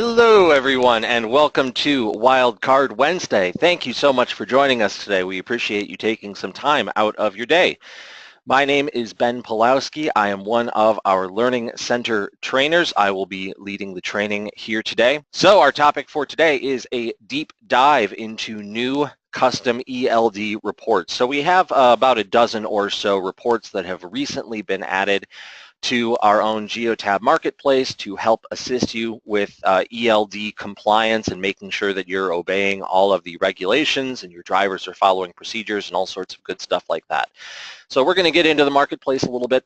Hello everyone and welcome to Wildcard Wednesday. Thank you so much for joining us today. We appreciate you taking some time out of your day. My name is Ben Pulowski. I am one of our Learning Center trainers. I will be leading the training here today. So our topic for today is a deep dive into new custom ELD reports. So we have about a dozen or so reports that have recently been added to our own Geotab Marketplace to help assist you with ELD compliance and making sure that you're obeying all of the regulations and your drivers are following procedures and all sorts of good stuff like that. So we're going to get into the marketplace a little bit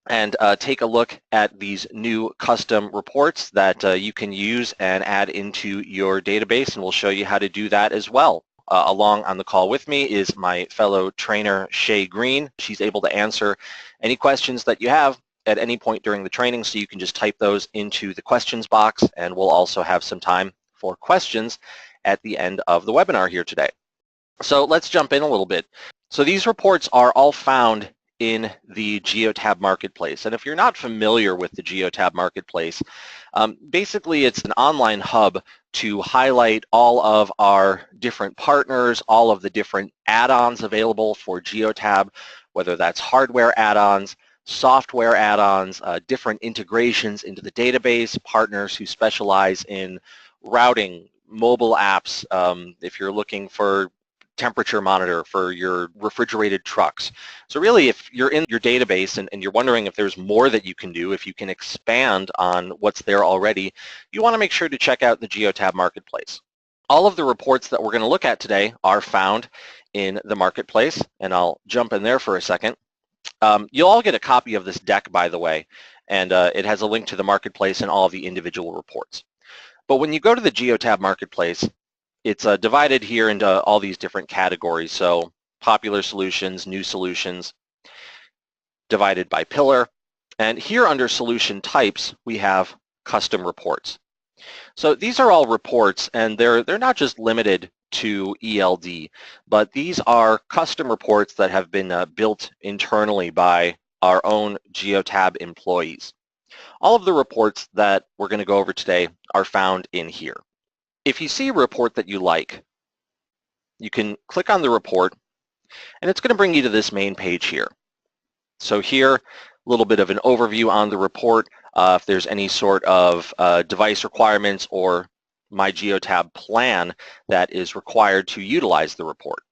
and take a look at these new custom reports that you can use and add into your database, and we'll show you how to do that as well. Along on the call with me is my fellow trainer, Shay Green. She's able to answer any questions that you have at any point during the training, so you can just type those into the questions box, and we'll also have some time for questions at the end of the webinar here today. So let's jump in a little bit. So these reports are all found in the Geotab Marketplace, and if you're not familiar with the Geotab Marketplace, basically it's an online hub to highlight all of our different partners, all of the different add-ons available for Geotab, whether that's hardware add-ons, software add-ons, different integrations into the database, partners who specialize in routing, mobile apps, if you're looking for temperature monitor for your refrigerated trucks. So really, if you're in your database and you're wondering if there's more that you can do, if you can expand on what's there already, you want to make sure to check out the Geotab Marketplace. All of the reports that we're going to look at today are found in the Marketplace, and I'll jump in there for a second. You'll all get a copy of this deck, by the way, and it has a link to the Marketplace and all of the individual reports. But when you go to the Geotab Marketplace, it's divided here into all these different categories. So popular solutions, new solutions, divided by pillar. And here under solution types, we have custom reports. So these are all reports, and they're not just limited to ELD, but these are custom reports that have been built internally by our own Geotab employees. All of the reports that we're going to go over today are found in here. If you see a report that you like, you can click on the report, and it's going to bring you to this main page here. So here, a little bit of an overview on the report, if there's any sort of device requirements or My Geotab plan that is required to utilize the report.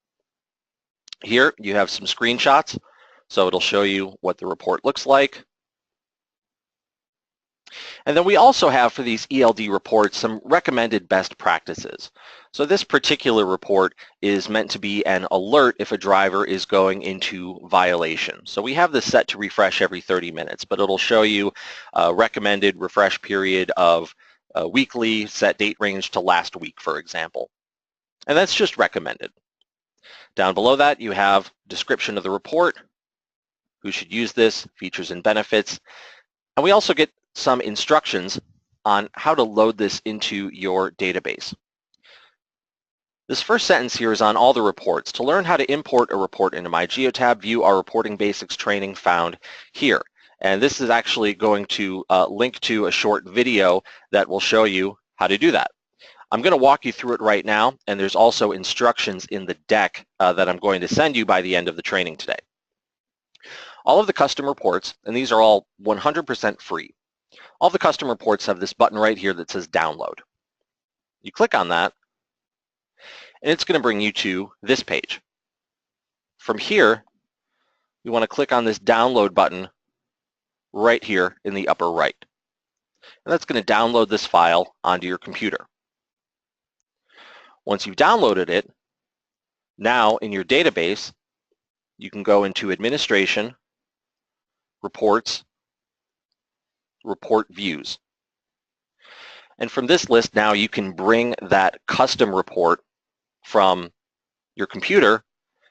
Here you have some screenshots, so it'll show you what the report looks like. And then we also have for these ELD reports some recommended best practices. So this particular report is meant to be an alert if a driver is going into violation. So we have this set to refresh every 30 minutes, but it'll show you a recommended refresh period of weekly, set date range to last week, for example. And that's just recommended. Down below that, you have description of the report, who should use this, features and benefits, and we also get some instructions on how to load this into your database. This first sentence here is on all the reports. To learn how to import a report into My Geotab, view our reporting basics training found here. And this is actually going to link to a short video that will show you how to do that. I'm going to walk you through it right now, and there's also instructions in the deck that I'm going to send you by the end of the training today. All of the custom reports, and these are all 100% free, all the custom reports have this button right here that says download. You click on that, and it's going to bring you to this page. From here, you want to click on this download button right here in the upper right. And that's going to download this file onto your computer. Once you've downloaded it, now in your database, you can go into Administration, Reports, Report Views. And from this list now you can bring that custom report from your computer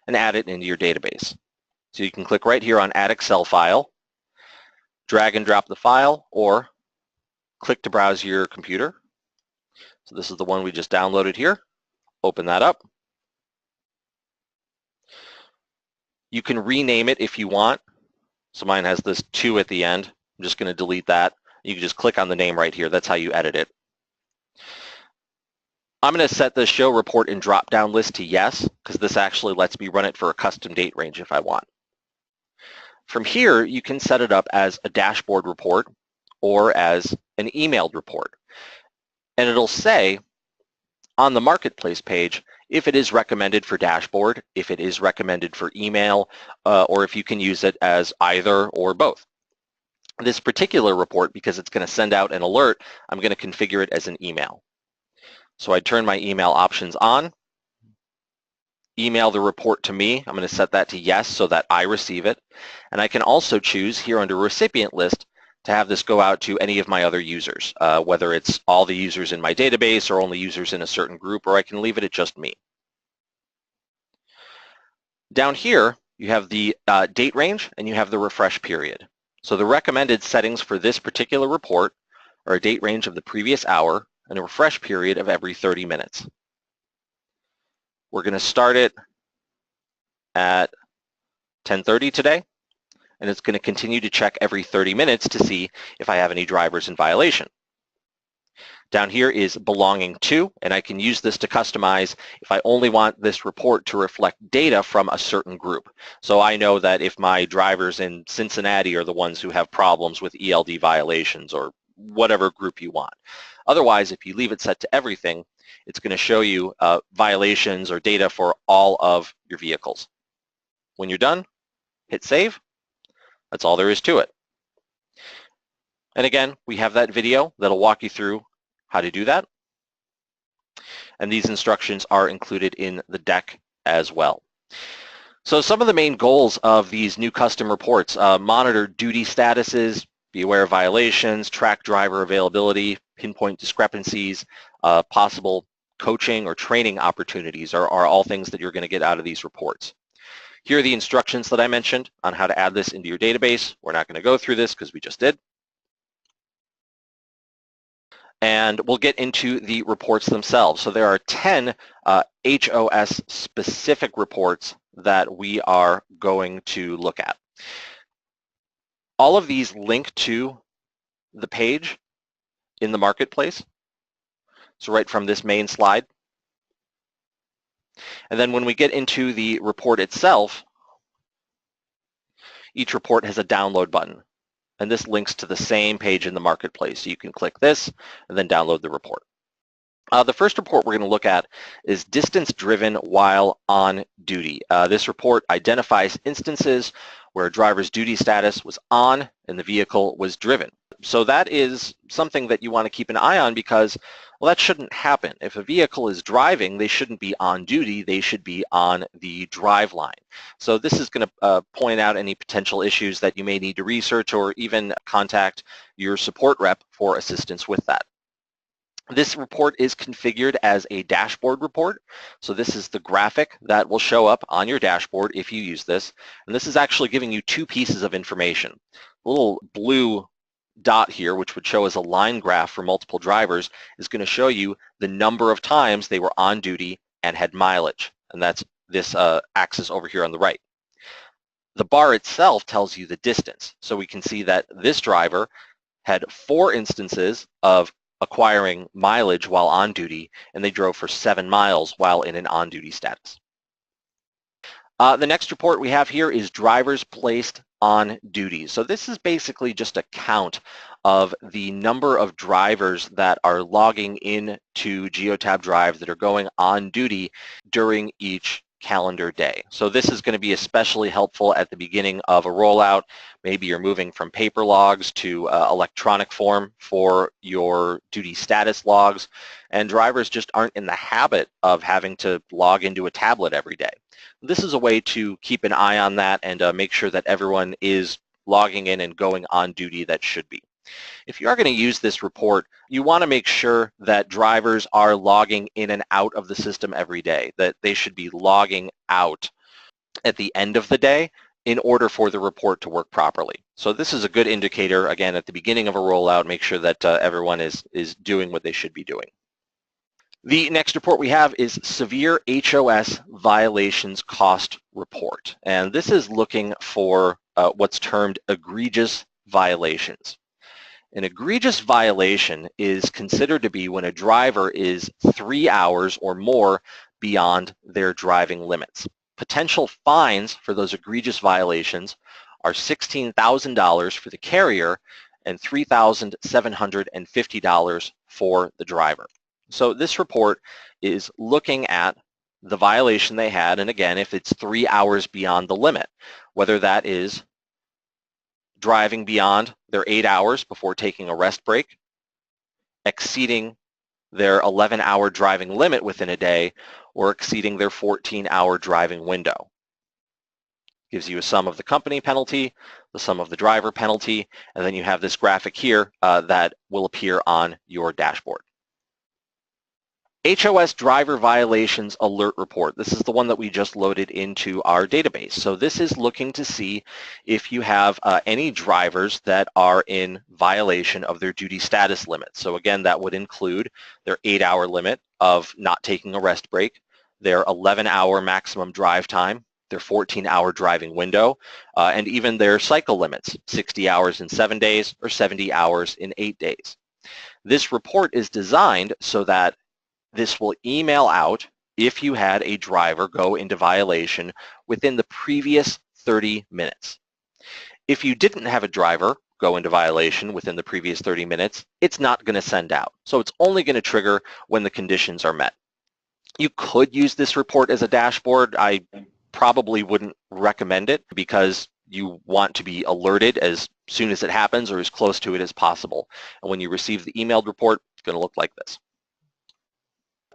and add it into your database. So you can click right here on Add Excel File, drag and drop the file, or click to browse your computer. So this is the one we just downloaded here. Open that up. You can rename it if you want. So mine has this 2 at the end. I'm just going to delete that. You can just click on the name right here. That's how you edit it. I'm going to set the show report in drop-down list to yes, because this actually lets me run it for a custom date range if I want. From here, you can set it up as a dashboard report or as an emailed report. And it'll say on the Marketplace page if it is recommended for dashboard, if it is recommended for email, or if you can use it as either or both. This particular report, because it's going to send out an alert, I'm going to configure it as an email. So I turn my email options on, email the report to me. I'm going to set that to yes so that I receive it. And I can also choose here under recipient list to have this go out to any of my other users, whether it's all the users in my database or only users in a certain group, or I can leave it at just me. Down here, you have the date range and you have the refresh period. So the recommended settings for this particular report are a date range of the previous hour and a refresh period of every 30 minutes. We're going to start it at 10:30 today, and it's going to continue to check every 30 minutes to see if I have any drivers in violation. Down here is belonging to, and I can use this to customize if I only want this report to reflect data from a certain group. So I know that if my drivers in Cincinnati are the ones who have problems with ELD violations or whatever group you want. Otherwise, if you leave it set to everything, it's going to show you violations or data for all of your vehicles. When you're done, hit save. That's all there is to it. And again, we have that video that'll walk you through how to do that. And these instructions are included in the deck as well. So some of the main goals of these new custom reports: monitor duty statuses, be aware of violations, track driver availability, pinpoint discrepancies, possible coaching or training opportunities are all things that you're going to get out of these reports. Here are the instructions that I mentioned on how to add this into your database. We're not going to go through this because we just did. And we'll get into the reports themselves. So there are 10 HOS specific reports that we are going to look at. All of these link to the page in the Marketplace. So right from this main slide. And then when we get into the report itself, each report has a download button. And this links to the same page in the Marketplace. So you can click this and then download the report. The first report we're going to look at is distance driven while on duty. This report identifies instances where a driver's duty status was on and the vehicle was driven. So that is something that you want to keep an eye on because, well, that shouldn't happen. If a vehicle is driving, they shouldn't be on duty. They should be on the drive line. So this is going to point out any potential issues that you may need to research or even contact your support rep for assistance with that. This report is configured as a dashboard report. So this is the graphic that will show up on your dashboard if you use this. And this is actually giving you two pieces of information. A little blue dot here, which would show as a line graph for multiple drivers, is going to show you the number of times they were on duty and had mileage. And that's this axis over here on the right. The bar itself tells you the distance. So we can see that this driver had 4 instances of acquiring mileage while on duty, and they drove for 7 miles while in an on-duty status. The next report we have here is drivers placed on duty. So this is basically just a count of the number of drivers that are logging in to Geotab Drive that are going on duty during each calendar day. So this is going to be especially helpful at the beginning of a rollout. Maybe you're moving from paper logs to electronic form for your duty status logs, and drivers just aren't in the habit of having to log into a tablet every day. This is a way to keep an eye on that and make sure that everyone is logging in and going on duty that should be. If you are going to use this report, you want to make sure that drivers are logging in and out of the system every day, that they should be logging out at the end of the day in order for the report to work properly. So this is a good indicator, again, at the beginning of a rollout, make sure that everyone is doing what they should be doing. The next report we have is Severe HOS Violations Cost Report. And this is looking for what's termed egregious violations. An egregious violation is considered to be when a driver is 3 hours or more beyond their driving limits. Potential fines for those egregious violations are $16,000 for the carrier and $3,750 for the driver. So this report is looking at the violation they had, and again, if it's 3 hours beyond the limit, whether that is driving beyond their 8 hours before taking a rest break, exceeding their 11-hour driving limit within a day, or exceeding their 14-hour driving window. Gives you a sum of the company penalty, the sum of the driver penalty, and then you have this graphic here that will appear on your dashboard. HOS Driver Violations Alert Report. This is the one that we just loaded into our database. So this is looking to see if you have any drivers that are in violation of their duty status limit. So again, that would include their 8-hour limit of not taking a rest break, their 11-hour maximum drive time, their 14-hour driving window, and even their cycle limits, 60 hours in 7 days or 70 hours in 8 days. This report is designed so that this will email out if you had a driver go into violation within the previous 30 minutes. If you didn't have a driver go into violation within the previous 30 minutes, it's not going to send out. So it's only going to trigger when the conditions are met. You could use this report as a dashboard. I probably wouldn't recommend it because you want to be alerted as soon as it happens or as close to it as possible. And when you receive the emailed report, it's going to look like this.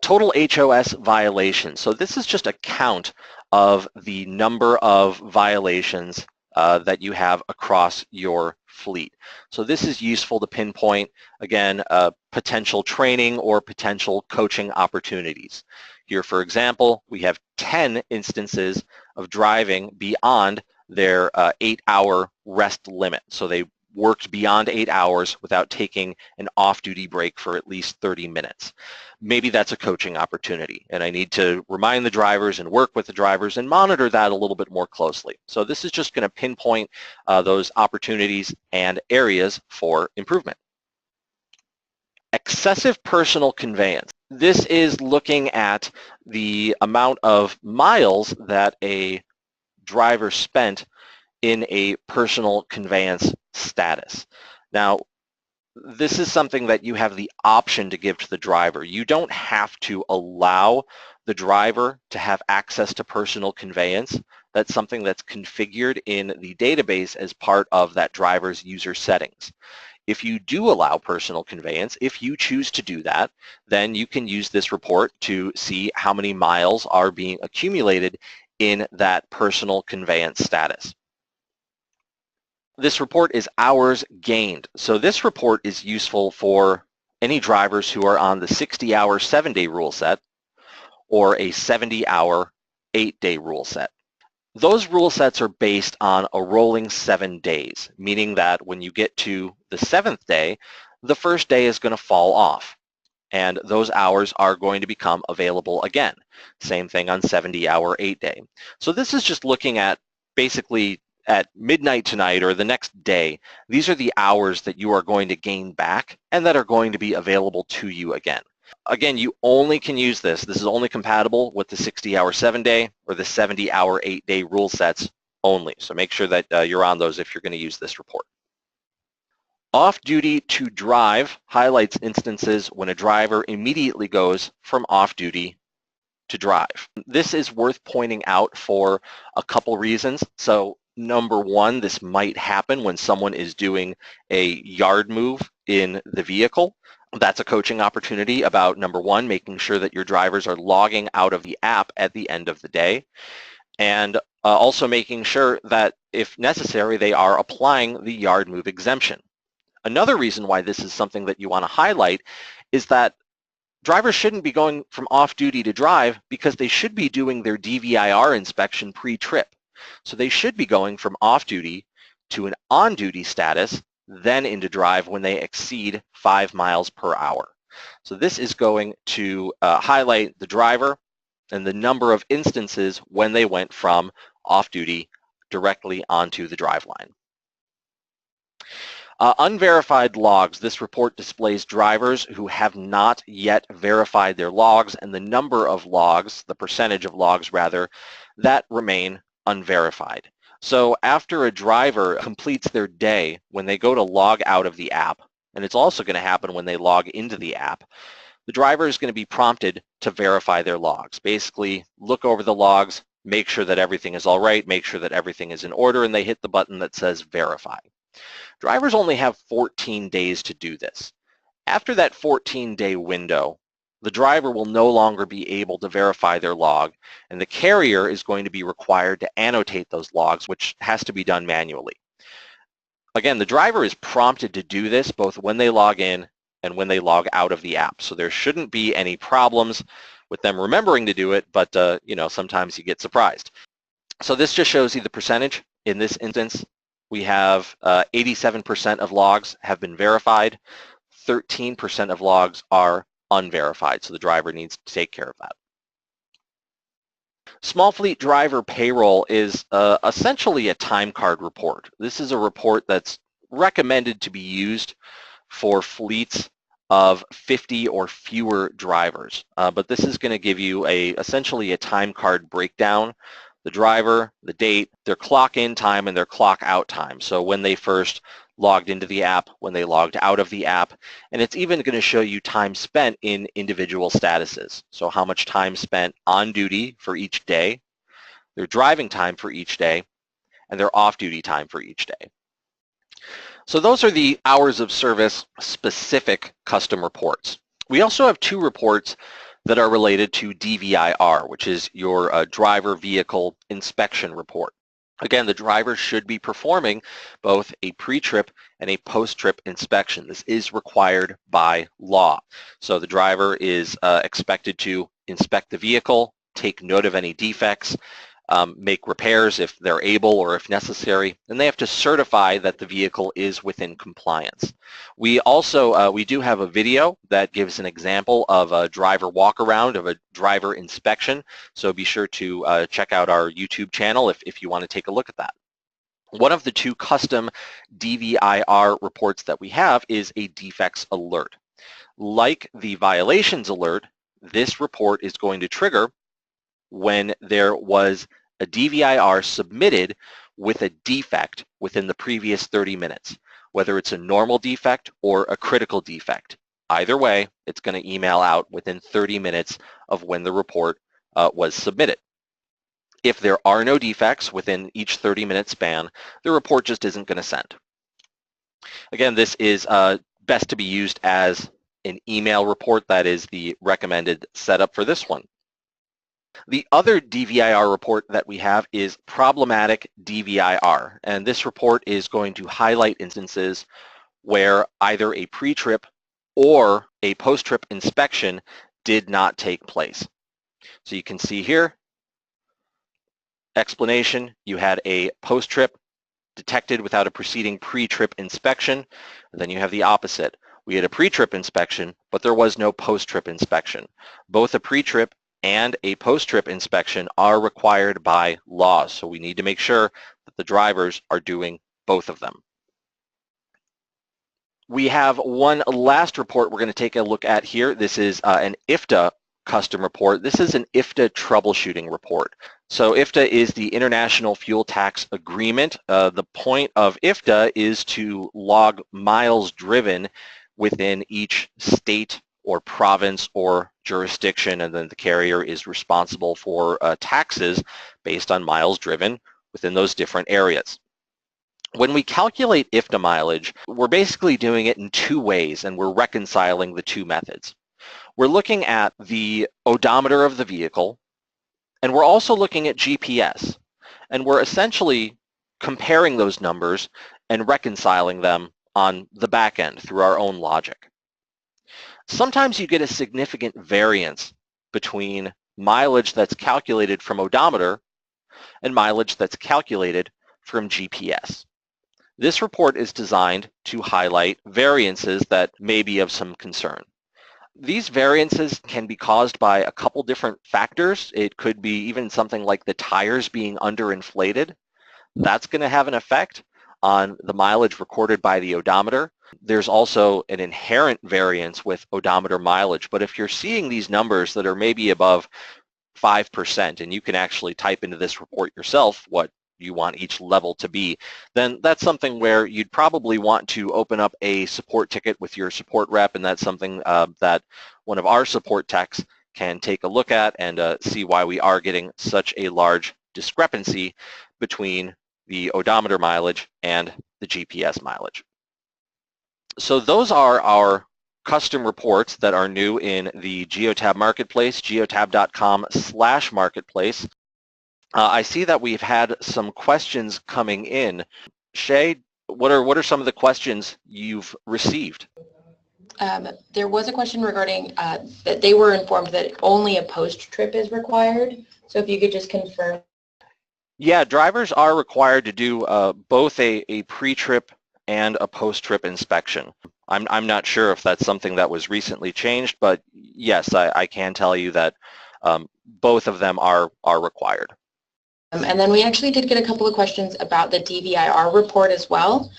Total HOS violations. So this is just a count of the number of violations that you have across your fleet. So this is useful to pinpoint, again, potential training or potential coaching opportunities. Here, for example, we have 10 instances of driving beyond their 8-hour rest limit. So they worked beyond 8 hours without taking an off-duty break for at least 30 minutes. Maybe that's a coaching opportunity, and I need to remind the drivers and work with the drivers and monitor that a little bit more closely. So this is just going to pinpoint those opportunities and areas for improvement. Excessive personal conveyance. This is looking at the amount of miles that a driver spent in a personal conveyance status. Now, this is something that you have the option to give to the driver. You don't have to allow the driver to have access to personal conveyance. That's something that's configured in the database as part of that driver's user settings. If you do allow personal conveyance, if you choose to do that, then you can use this report to see how many miles are being accumulated in that personal conveyance status. This report is hours gained. So this report is useful for any drivers who are on the 60-hour 7-day rule set or a 70-hour 8-day rule set. Those rule sets are based on a rolling 7 days, meaning that when you get to the 7th day, the first day is going to fall off, and those hours are going to become available again. Same thing on 70-hour 8-day. So this is just looking at basically at midnight tonight or the next day, these are the hours that you are going to gain back and that are going to be available to you again. Again, you only can use this. This is only compatible with the 60-hour 7-day or the 70-hour 8-day rule sets only. So make sure that you're on those if you're going to use this report. Off-duty to drive highlights instances when a driver immediately goes from off-duty to drive. This is worth pointing out for a couple reasons. So number one, this might happen when someone is doing a yard move in the vehicle. That's a coaching opportunity about, number one, making sure that your drivers are logging out of the app at the end of the day, and also making sure that, if necessary, they are applying the yard move exemption. Another reason why this is something that you want to highlight is that drivers shouldn't be going from off-duty to drive because they should be doing their DVIR inspection pre-trip. So they should be going from off-duty to an on-duty status, then into drive when they exceed 5 miles per hour. So this is going to highlight the driver and the number of instances when they went from off-duty directly onto the drive line. Unverified logs. This report displays drivers who have not yet verified their logs and the number of logs, the percentage of logs rather, that remain unverified. So after a driver completes their day, when they go to log out of the app, and it's also going to happen when they log into the app, the driver is going to be prompted to verify their logs. Basically, look over the logs, make sure that everything is all right, make sure that everything is in order, and they hit the button that says verify. Drivers only have 14 days to do this. After that 14-day window, the driver will no longer be able to verify their log, and the carrier is going to be required to annotate those logs, which has to be done manually. Again, the driver is prompted to do this both when they log in and when they log out of the app. So there shouldn't be any problems with them remembering to do it, but sometimes you get surprised. So this just shows you the percentage. In this instance, we have 87% of logs have been verified. 13% of logs are unverified, so the driver needs to take care of that. Small fleet driver payroll is essentially a time card report. This is a report that's recommended to be used for fleets of 50 or fewer drivers, but this is going to give you essentially a time card breakdown: the driver, the date, their clock in time, and their clock out time. So when they first logged into the app, when they logged out of the app, and it's even going to show you time spent in individual statuses. So how much time spent on duty for each day, their driving time for each day, and their off-duty time for each day. So those are the hours of service specific custom reports. We also have two reports that are related to DVIR, which is your driver vehicle inspection report. Again, the driver should be performing both a pre-trip and a post-trip inspection. This is required by law. So the driver is expected to inspect the vehicle, take note of any defects, make repairs if they're able or if necessary, and they have to certify that the vehicle is within compliance. We also, we do have a video that gives an example of a driver walk-around of a driver inspection, so be sure to check out our YouTube channel if you want to take a look at that. One of the two custom DVIR reports that we have is a defects alert. Like the violations alert, this report is going to trigger when there was a DVIR submitted with a defect within the previous 30 minutes, whether it's a normal defect or a critical defect. Either way, it's going to email out within 30 minutes of when the report was submitted. If there are no defects within each 30-minute span, the report just isn't going to send. Again, this is best to be used as an email report. That is the recommended setup for this one. The other DVIR report that we have is problematic DVIR, and this report is going to highlight instances where either a pre-trip or a post-trip inspection did not take place. So you can see here, explanation, you had a post-trip detected without a preceding pre-trip inspection, and then you have the opposite. We had a pre-trip inspection, but there was no post-trip inspection. Both a pre-trip and a post-trip inspection are required by law, so we need to make sure that the drivers are doing both of them. We have one last report we're going to take a look at here. This is an IFTA custom report. This is an IFTA troubleshooting report. So IFTA is the International Fuel Tax Agreement. The point of IFTA is to log miles driven within each state or province or jurisdiction, and then the carrier is responsible for taxes based on miles driven within those different areas. When we calculate IFTA mileage, we're basically doing it in two ways, and we're reconciling the two methods. We're looking at the odometer of the vehicle, and we're also looking at GPS, and we're essentially comparing those numbers and reconciling them on the back end through our own logic. Sometimes you get a significant variance between mileage that's calculated from odometer and mileage that's calculated from GPS. This report is designed to highlight variances that may be of some concern. These variances can be caused by a couple different factors. It could be even something like the tires being underinflated. That's going to have an effect. on the mileage recorded by the odometer. There's also an inherent variance with odometer mileage, but if you're seeing these numbers that are maybe above 5%, and you can actually type into this report yourself what you want each level to be, then that's something where you'd probably want to open up a support ticket with your support rep, and that's something that one of our support techs can take a look at and see why we are getting such a large discrepancy between the odometer mileage and the GPS mileage. So those are our custom reports that are new in the Geotab Marketplace, geotab.com/marketplace. I see that we've had some questions coming in. Shay, what are some of the questions you've received? There was a question regarding that they were informed that only a post-trip is required. So if you could just confirm. Yeah, drivers are required to do both a pre-trip and a post-trip inspection. I'm not sure if that's something that was recently changed, but yes, I can tell you that both of them are required. And then we actually did get a couple of questions about the DVIR report as well.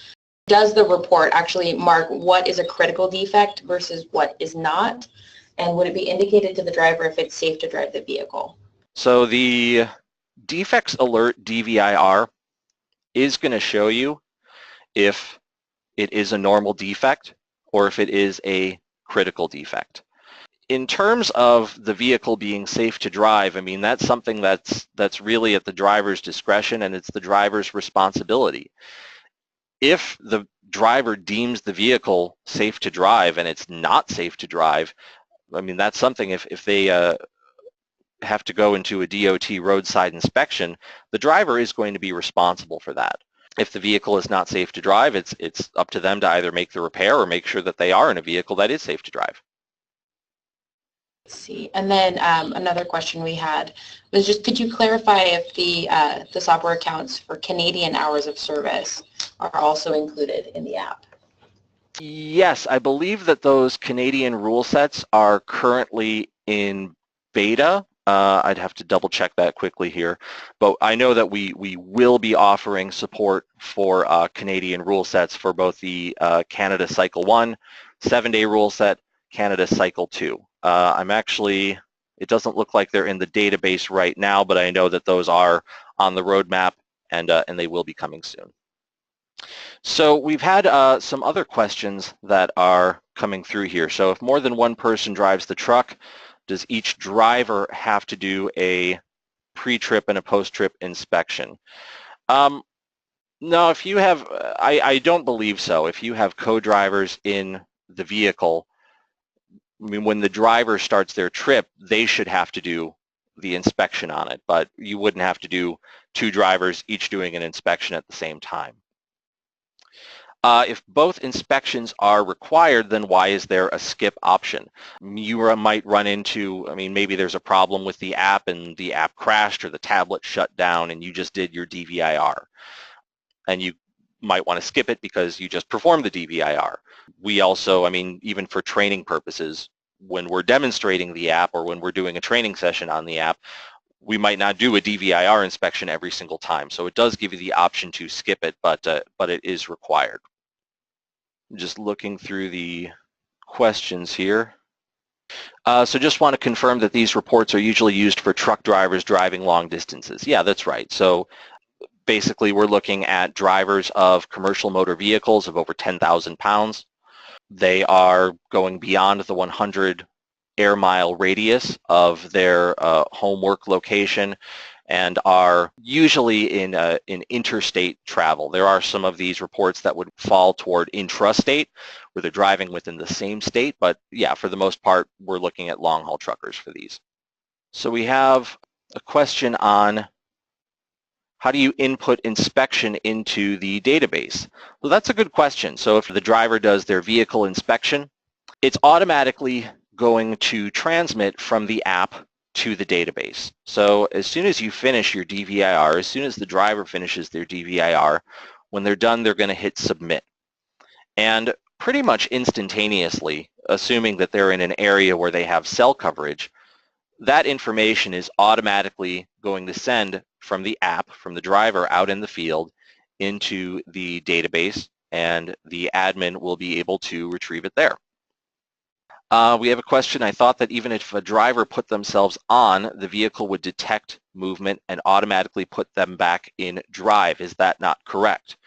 Does the report actually mark what is a critical defect versus what is not? And would it be indicated to the driver if it's safe to drive the vehicle? So the Defects Alert DVIR is going to show you if it is a normal defect or if it is a critical defect. In terms of the vehicle being safe to drive, I mean, that's something that's really at the driver's discretion, and it's the driver's responsibility. If the driver deems the vehicle safe to drive and it's not safe to drive, I mean, that's something if they have to go into a DOT roadside inspection, the driver is going to be responsible for that. If the vehicle is not safe to drive, it's up to them to either make the repair or make sure that they are in a vehicle that is safe to drive. Let's see. And then another question we had was just, could you clarify if the software accounts for Canadian hours of service are also included in the app? Yes, I believe that those Canadian rule sets are currently in beta. I'd have to double check that quickly here, but I know that we will be offering support for Canadian rule sets for both the Canada Cycle 1, 7-day rule set, Canada Cycle 2. It doesn't look like they're in the database right now, but I know that those are on the roadmap, and they will be coming soon. So we've had some other questions that are coming through here. So if more than one person drives the truck, does each driver have to do a pre-trip and a post-trip inspection? No, if you have, I don't believe so. If you have co-drivers in the vehicle, I mean, when the driver starts their trip, they should have to do the inspection on it, but you wouldn't have to do two drivers each doing an inspection at the same time. If both inspections are required, then why is there a skip option? You might run into, I mean, maybe there's a problem with the app and the app crashed or the tablet shut down and you just did your DVIR. And you might want to skip it because you just performed the DVIR. We also, I mean, even for training purposes, when we're demonstrating the app or when we're doing a training session on the app, we might not do a DVIR inspection every single time. So it does give you the option to skip it, but it is required. Just looking through the questions here. So just want to confirm that these reports are usually used for truck drivers driving long distances. Yeah, that's right. So basically we're looking at drivers of commercial motor vehicles of over 10,000 pounds. They are going beyond the 100 air mile radius of their home work location and are usually in interstate travel. There are some of these reports that would fall toward intrastate, where they're driving within the same state, but yeah, for the most part, we're looking at long-haul truckers for these. So we have a question on how do you input inspection into the database? Well, that's a good question. So if the driver does their vehicle inspection, it's automatically going to transmit from the app to the database. So as soon as you finish your DVIR, as soon as the driver finishes their DVIR, when they're done, they're going to hit submit. And pretty much instantaneously, assuming that they're in an area where they have cell coverage, that information is automatically going to send from the app, from the driver out in the field, into the database, and the admin will be able to retrieve it there. We have a question. I thought that even if a driver put themselves on, the vehicle would detect movement and automatically put them back in drive. Is that not correct?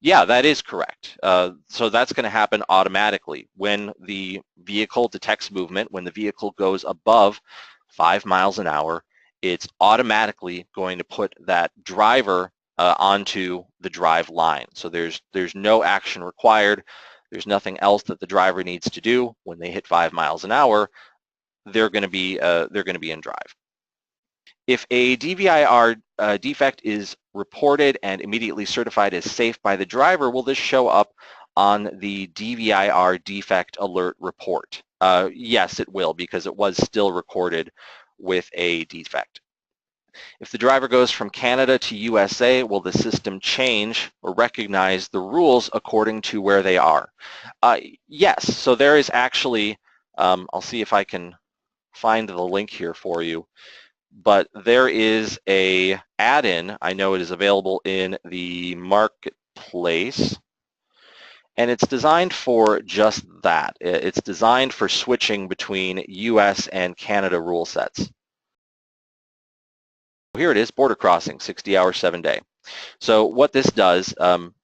Yeah, that is correct. So that's going to happen automatically. When the vehicle detects movement, when the vehicle goes above 5 miles an hour, it's automatically going to put that driver onto the drive line. So there's no action required. There's nothing else that the driver needs to do. When they hit 5 miles an hour, they're going to be in drive. If a DVIR defect is reported and immediately certified as safe by the driver, will this show up on the DVIR defect alert report? Yes, it will, because it was still recorded with a defect. If the driver goes from Canada to USA, will the system change or recognize the rules according to where they are? Yes, so there is actually, I'll see if I can find the link here for you, but there is a add-in. I know it is available in the marketplace, and it's designed for just that. It's designed for switching between US and Canada rule sets. Here it is, border crossing, 60 hours, 7 day. So what this does,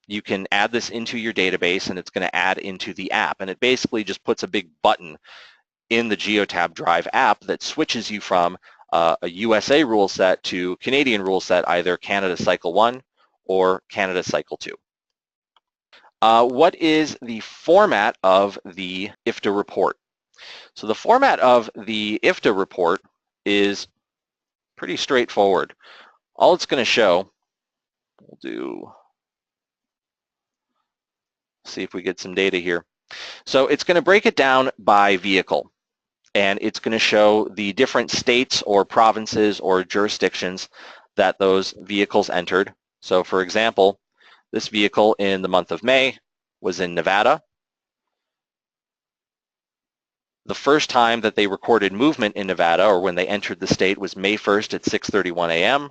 you can add this into your database, and it's going to add into the app, and it basically just puts a big button in the Geotab Drive app that switches you from a USA rule set to Canadian rule set, either Canada Cycle 1 or Canada Cycle 2. What is the format of the IFTA report? So the format of the IFTA report is pretty straightforward. All it's going to show, see if we get some data here. So it's going to break it down by vehicle, and it's going to show the different states or provinces or jurisdictions that those vehicles entered. So for example, this vehicle in the month of May was in Nevada. The first time that they recorded movement in Nevada, or when they entered the state, was May 1st at 6:31 a.m.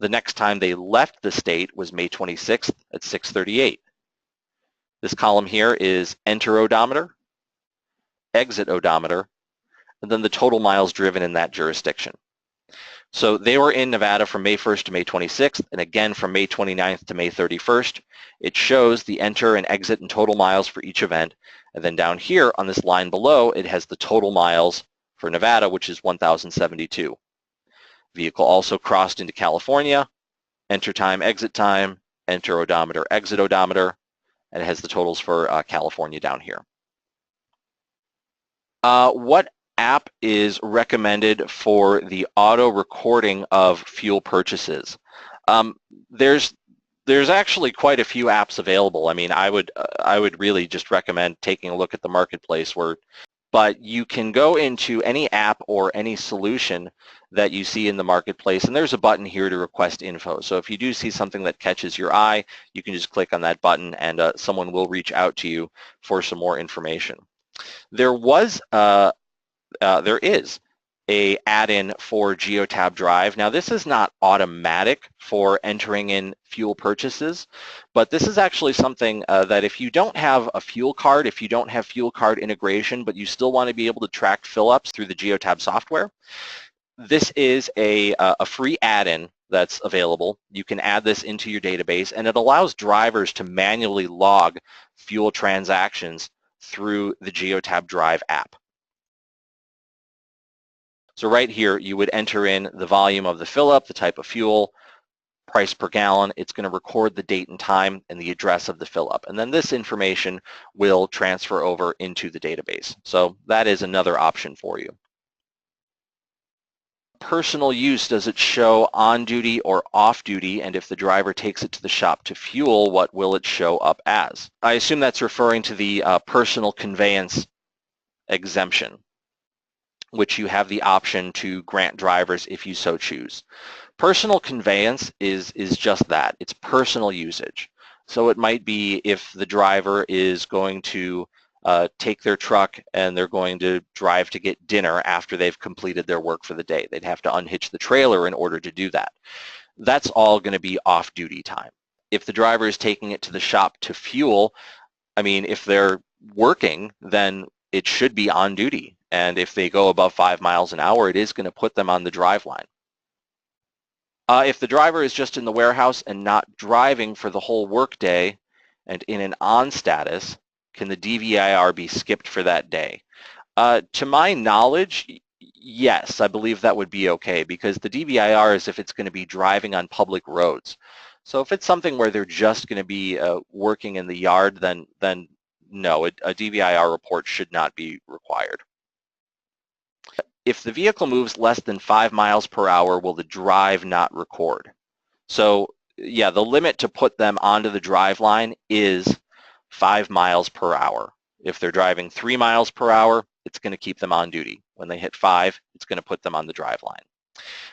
The next time they left the state was May 26th at 6:38. This column here is enter odometer, exit odometer, and then the total miles driven in that jurisdiction. So they were in Nevada from May 1st to May 26th, and again from May 29th to May 31st. It shows the enter and exit and total miles for each event. And then down here on this line below, it has the total miles for Nevada, which is 1,072. Vehicle also crossed into California, enter time, enter odometer, exit odometer, and it has the totals for California down here. What app is recommended for the auto recording of fuel purchases? There's actually quite a few apps available. I mean, I would really just recommend taking a look at the marketplace, but you can go into any app or any solution that you see in the marketplace, and there's a button here to request info. So if you do see something that catches your eye, you can just click on that button, and someone will reach out to you for some more information. There is a add-in for Geotab Drive. Now this is not automatic for entering in fuel purchases, but this is actually something that if you don't have a fuel card, if you don't have fuel card integration, but you still want to be able to track fill-ups through the Geotab software, this is a free add-in that's available. You can add this into your database, and it allows drivers to manually log fuel transactions through the Geotab Drive app. So right here, you would enter in the volume of the fill-up, the type of fuel, price per gallon. It's going to record the date and time and the address of the fill-up. And then this information will transfer over into the database. So that is another option for you. Personal use, does it show on duty or off duty? And if the driver takes it to the shop to fuel, what will it show up as? I assume that's referring to the personal conveyance exemption, which you have the option to grant drivers if you so choose. Personal conveyance is just that. It's personal usage. So it might be if the driver is going to take their truck and they're going to drive to get dinner after they've completed their work for the day. They'd have to unhitch the trailer in order to do that. That's all going to be off-duty time. If the driver is taking it to the shop to fuel, I mean, if they're working, then it should be on duty. And if they go above 5 miles an hour, it is going to put them on the drive line. If the driver is just in the warehouse and not driving for the whole workday and in an on status, can the DVIR be skipped for that day? To my knowledge, yes, I believe that would be okay, because the DVIR is if it's going to be driving on public roads. So if it's something where they're just going to be working in the yard, then no, a DVIR report should not be required. If the vehicle moves less than 5 miles per hour, will the drive not record? So yeah, the limit to put them onto the drive line is 5 miles per hour. If they're driving 3 miles per hour, it's going to keep them on duty. When they hit 5, it's going to put them on the drive line.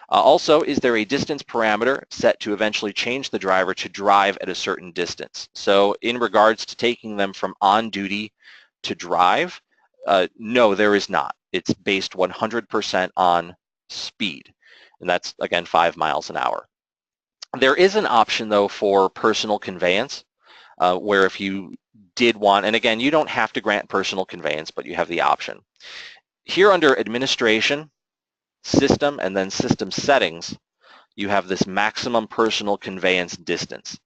Also, is there a distance parameter set to eventually change the driver to drive at a certain distance? So in regards to taking them from on duty to drive, no, there is not. It's based 100% on speed, and that's, again, 5 miles an hour. There is an option, though, for personal conveyance, where if you did want, and again, you don't have to grant personal conveyance, but you have the option. Here under Administration, System, and then System Settings, you have this maximum personal conveyance distance.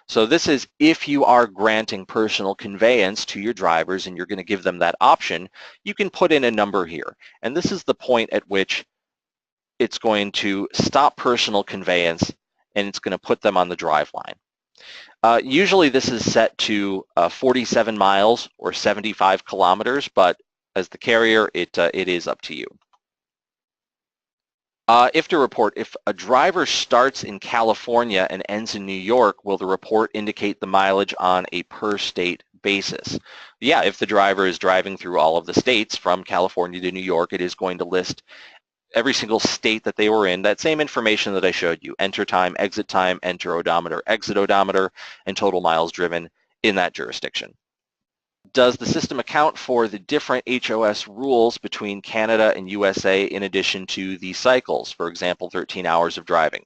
So this is if you are granting personal conveyance to your drivers and you're going to give them that option, you can put in a number here. And this is the point at which it's going to stop personal conveyance and it's going to put them on the drive line. Usually this is set to 47 miles or 75 kilometers, but as the carrier, it is up to you. IFTA report, if a driver starts in California and ends in New York, will the report indicate the mileage on a per state basis? Yeah, if the driver is driving through all of the states from California to New York, it is going to list every single state that they were in, that same information that I showed you, enter time, enter odometer, exit odometer, and total miles driven in that jurisdiction. Does the system account for the different HOS rules between Canada and USA in addition to the cycles, for example, 13 hours of driving?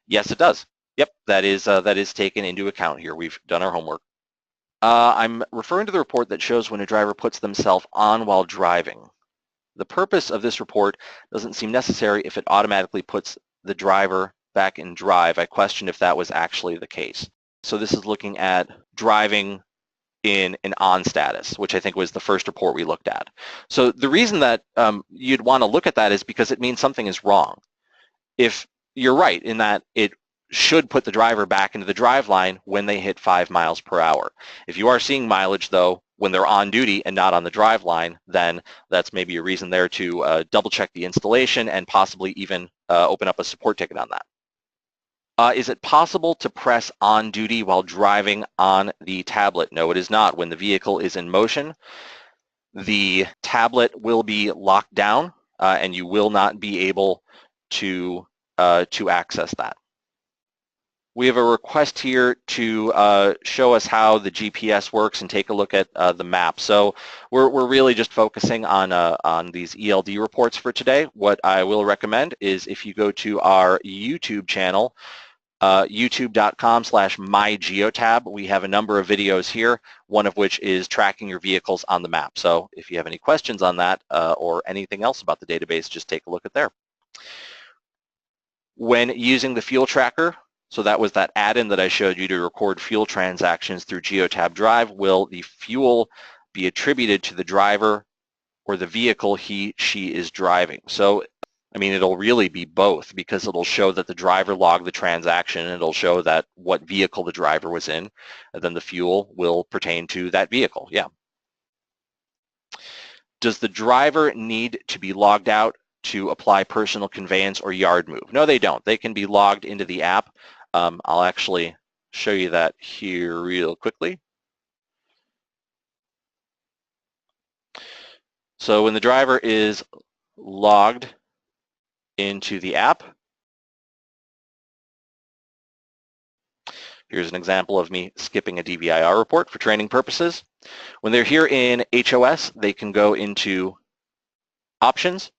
Yes, it does. Yep, that is taken into account here. We've done our homework. I'm referring to the report that shows when a driver puts themselves on while driving. The purpose of this report doesn't seem necessary if it automatically puts the driver back in drive. I question if that was actually the case. So this is looking at driving in an on status, which I think was the first report we looked at. So the reason that you'd want to look at that is because it means something is wrong. If you're right in that it should put the driver back into the drive line when they hit 5 miles per hour. If you are seeing mileage, though, when they're on duty and not on the drive line, then that's maybe a reason there to double check the installation and possibly even open up a support ticket on that. Is it possible to press on duty while driving on the tablet? No, it is not. When the vehicle is in motion, the tablet will be locked down and you will not be able to access that. We have a request here to show us how the GPS works and take a look at the map. So we're really just focusing on these ELD reports for today. What I will recommend is if you go to our YouTube channel, youtube.com/mygeotab. We have a number of videos here, one of which is tracking your vehicles on the map. So if you have any questions on that or anything else about the database, just take a look at there. When using the fuel tracker, so that was that add-in that I showed you to record fuel transactions through Geotab Drive, will the fuel be attributed to the driver or the vehicle she is driving? So I mean, it'll really be both, because it'll show that the driver logged the transaction and it'll show that what vehicle the driver was in, and then the fuel will pertain to that vehicle, yeah. Does the driver need to be logged out to apply personal conveyance or yard move? No, they don't. They can be logged into the app. I'll actually show you that here real quickly. So when the driver is logged into the app, here's an example of me skipping a DVIR report for training purposes. When they're here in HOS, they can go into Options,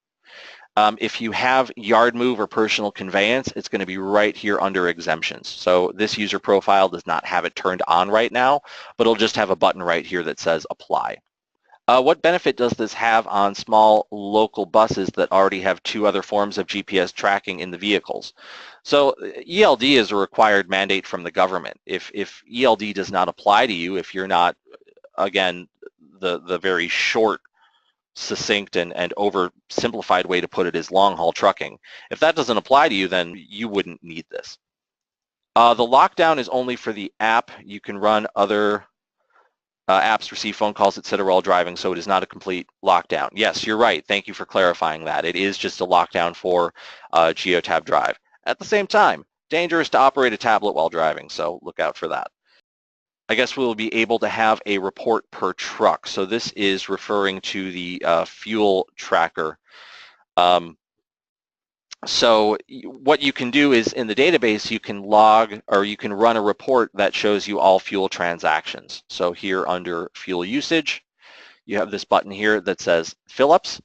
If you have yard move or personal conveyance, it's going to be right here under exemptions. So this user profile does not have it turned on right now, but it'll just have a button right here that says apply. What benefit does this have on small local buses that already have 2 other forms of GPS tracking in the vehicles? So ELD is a required mandate from the government. If ELD does not apply to you, if you're not, again, the very short, succinct and oversimplified way to put it is long haul trucking. If that doesn't apply to you, then you wouldn't need this. The lockdown is only for the app. You can run other apps, receive phone calls, etc. while driving, so it is not a complete lockdown. Yes, you're right. Thank you for clarifying that. It is just a lockdown for Geotab Drive. At the same time, dangerous to operate a tablet while driving, so look out for that. I guess we'll be able to have a report per truck. So this is referring to the fuel tracker. So what you can do is in the database, you can log or you can run a report that shows you all fuel transactions. So here under fuel usage, you have this button here that says fill-ups.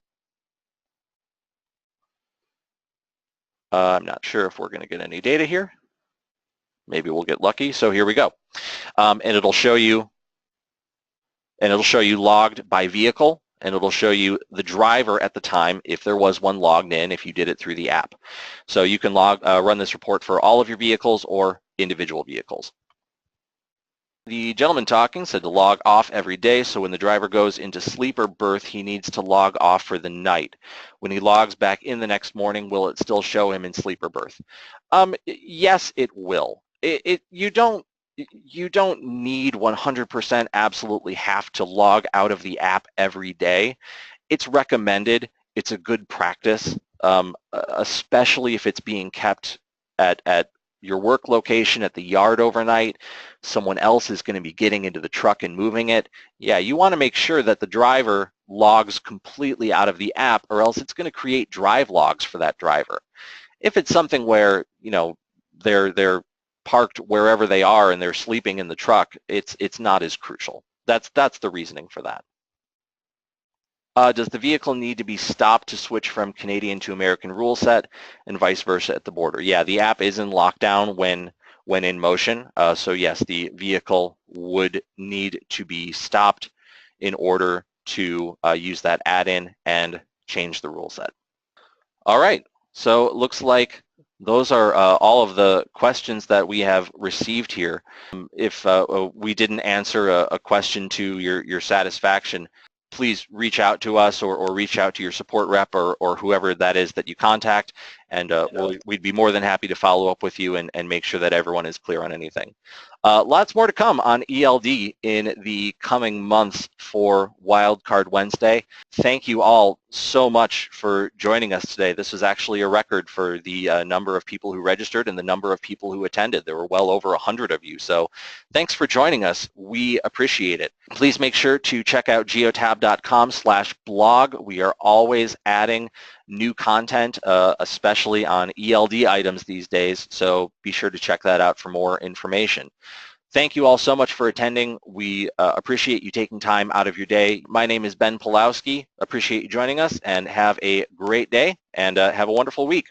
I'm not sure if we're going to get any data here. Maybe we'll get lucky. So here we go. And it'll show you logged by vehicle, and it'll show you the driver at the time if there was one logged in, if you did it through the app. So you can run this report for all of your vehicles or individual vehicles. The gentleman talking said to log off every day, so when the driver goes into sleeper berth, he needs to log off for the night. When he logs back in the next morning, will it still show him in sleeper berth? Yes, it will. You don't need 100% absolutely have to log out of the app every day. It's recommended. It's a good practice, especially if it's being kept at your work location at the yard overnight. Someone else is going to be getting into the truck and moving it. Yeah, you want to make sure that the driver logs completely out of the app, or else it's going to create drive logs for that driver. If it's something where, you know, they're parked wherever they are and they're sleeping in the truck, it's not as crucial. That's the reasoning for that. Does the vehicle need to be stopped to switch from Canadian to American rule set and vice versa at the border? Yeah, the app is in lockdown when in motion. So yes, the vehicle would need to be stopped in order to use that add-in and change the rule set. All right, so it looks like those are all of the questions that we have received here. If we didn't answer a question to your satisfaction, please reach out to us or reach out to your support rep or whoever that is that you contact, and we'd be more than happy to follow up with you and make sure that everyone is clear on anything. Lots more to come on ELD in the coming months for Wildcard Wednesday. Thank you all so much for joining us today. This was actually a record for the number of people who registered and the number of people who attended. There were well over 100 of you, so thanks for joining us. We appreciate it. Please make sure to check out geotab.com/blog. We are always adding new content, especially on ELD items these days, so be sure to check that out for more information. Thank you all so much for attending. We appreciate you taking time out of your day. My name is Ben Pulowski. Appreciate you joining us, and have a great day, and have a wonderful week.